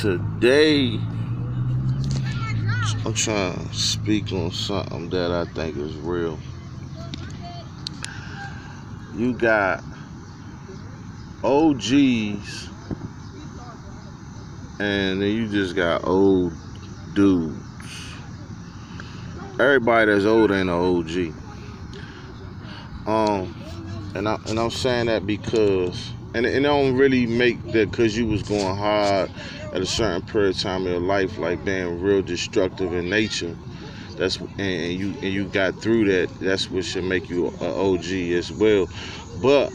today I'm trying to speak on something that I think is real. You got OGs and then you just got old dudes. Everybody that's old ain't an OG. And I'm saying that because, and it don't really make that because you was going hard at a certain period of time in your life, like being real destructive in nature. And you got through that. That's what should make you an OG as well. But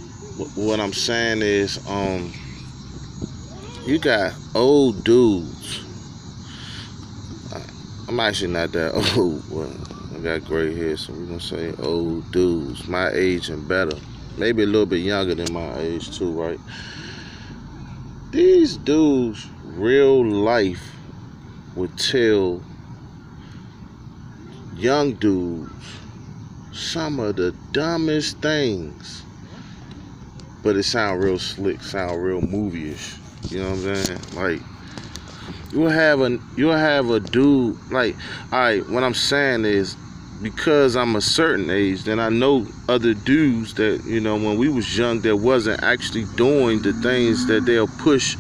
what I'm saying is, you got old dudes. I'm actually not that old, but I got gray hair, so we're gonna say old dudes, my age and better. Maybe a little bit younger than my age too, right? These dudes, real life, would tell young dudes some of the dumbest things, but it sound real slick, sound real movie-ish. You know what I'm saying? Like, you'll have a dude, like, alright, what I'm saying is, because I'm a certain age, then I know other dudes that, you know, when we was young, that wasn't actually doing the things that they'll push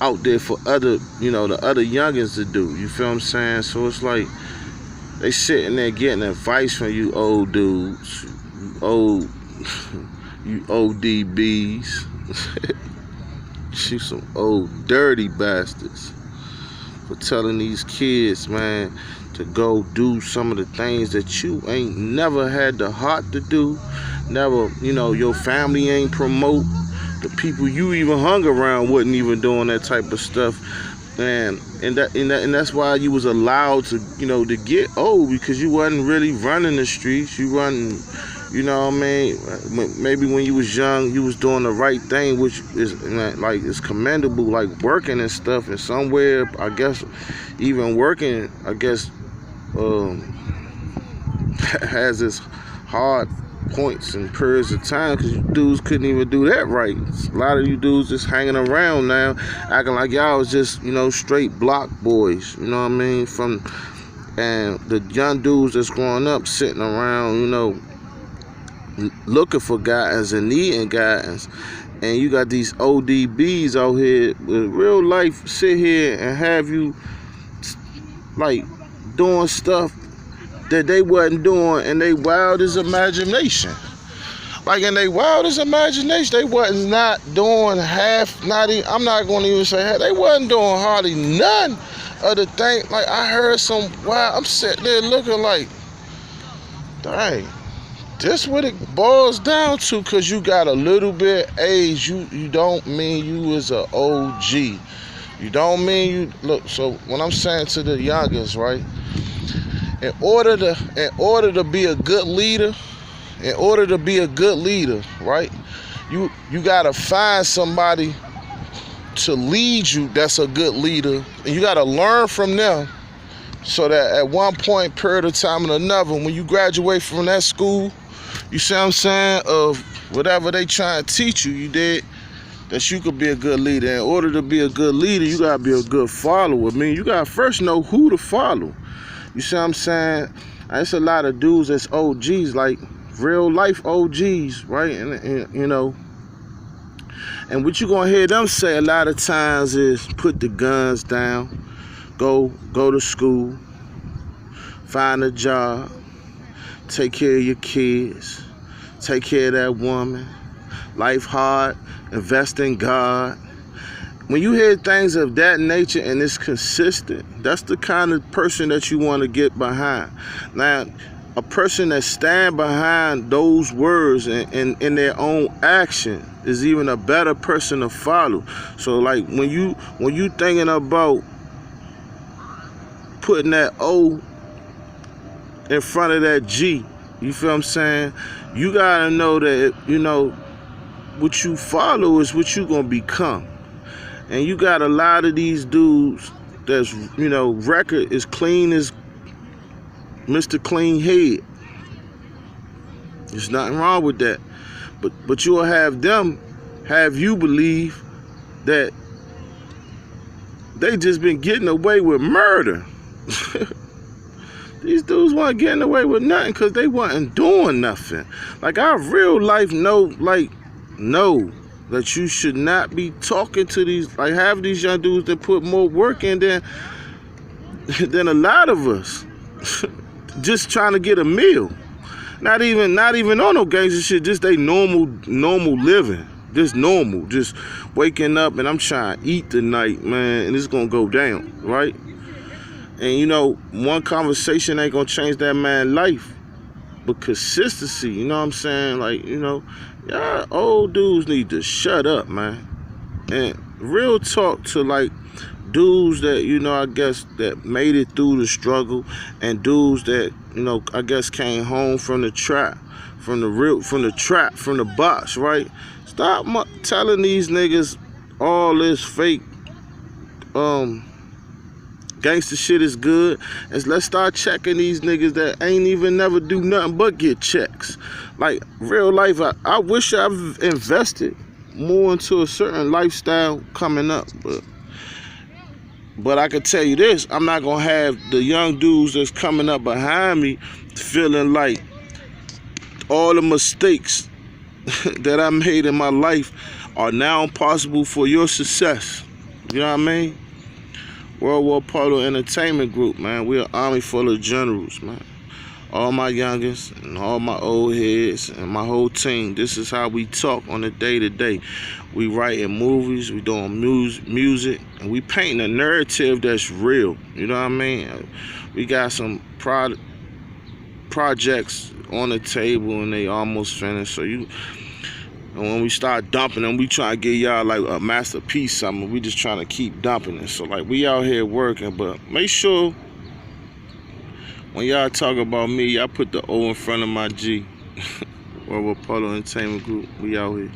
out there for other, you know, the other youngins to do. You feel what I'm saying? So it's like, they sitting there getting advice from you old dudes, you ODBs. You some old dirty bastards for telling these kids, man, to go do some of the things that you ain't never had the heart to do, never, you know, your family ain't promote, the people you even hung around wasn't even doing that type of stuff, and that's why you was allowed to, you know, to get old, because you wasn't really running the streets. You running, you know what I mean? Maybe when you was young, you was doing the right thing, which is like, it's commendable, like working and stuff, and somewhere, I guess, even working, I guess, has its hard points and periods of time, because you dudes couldn't even do that right. A lot of you dudes just hanging around now, acting like y'all was just, you know, straight block boys, you know what I mean? And the young dudes that's growing up sitting around, you know, looking for guidance and needing guidance, and you got these ODBs out here with real life sit here and have you like doing stuff that they wasn't doing in their wildest imagination. Like in their wildest imagination, they wasn't not doing half, not even, I'm not going to even say half, they wasn't doing hardly none of the thing. Like, I heard some, wow, I'm sitting there looking like, dang, this what it boils down to, because you got a little bit age, you don't mean you is a OG. You don't mean you, look, so when I'm saying to the youngest, right, in order to be a good leader, right, you gotta find somebody to lead you that's a good leader, and you gotta learn from them, so that at one point, period of time, and another, when you graduate from that school, you see what I'm saying, of whatever they trying to teach you, you did, that you could be a good leader. In order to be a good leader, you gotta be a good follower. I mean, you gotta first know who to follow. You see what I'm saying? There's a lot of dudes that's OGs, like real life OGs, right? And you know, and what you gonna hear them say a lot of times is put the guns down, go to school, find a job, take care of your kids, take care of that woman, life hard, invest in God. When you hear things of that nature and it's consistent, that's the kind of person that you want to get behind. Now, a person that stand behind those words and in their own action is even a better person to follow. So, like, when you thinking about putting that O in front of that G, you feel what I'm saying? You gotta know that, you know, what you follow is what you gonna become. And you got a lot of these dudes that's, you know, record is clean as Mr. Clean Head. There's nothing wrong with that. But you'll have them have you believe that they just been getting away with murder. These dudes weren't getting away with nothing because they wasn't doing nothing. Like, our real life know that you should not be talking to these, like, have these young dudes that put more work in than a lot of us. Just trying to get a meal. Not even on no gangster shit, just they normal living. Just normal. Just waking up and I'm trying to eat tonight, man, and it's gonna go down, right? And you know, one conversation ain't gonna change that man's life. But consistency, you know what I'm saying? Like, you know, y'all old dudes need to shut up, man. And real talk to, like, dudes that, you know, I guess that made it through the struggle, and dudes that, you know, I guess came home from the trap, from the box, right? Stop telling these niggas all this fake gangster shit is good, and let's start checking these niggas that ain't even never do nothing but get checks. Like, real life, I wish I've invested more into a certain lifestyle coming up, but I can tell you this, I'm not gonna have the young dudes that's coming up behind me feeling like all the mistakes that I made in my life are now possible for your success. You know what I mean? World War Polo Entertainment Group, man. We're an army full of generals, man. All my youngest and all my old heads and my whole team. This is how we talk on a day-to-day. We writing movies, we doing music, and we painting a narrative that's real. You know what I mean? We got some projects on the table and they almost finished. So and when we start dumping them, we try to get y'all like a masterpiece something. We just trying to keep dumping it. So like, we out here working, but make sure when y'all talk about me, y'all put the O in front of my G. World War Polo Entertainment Group. We out here.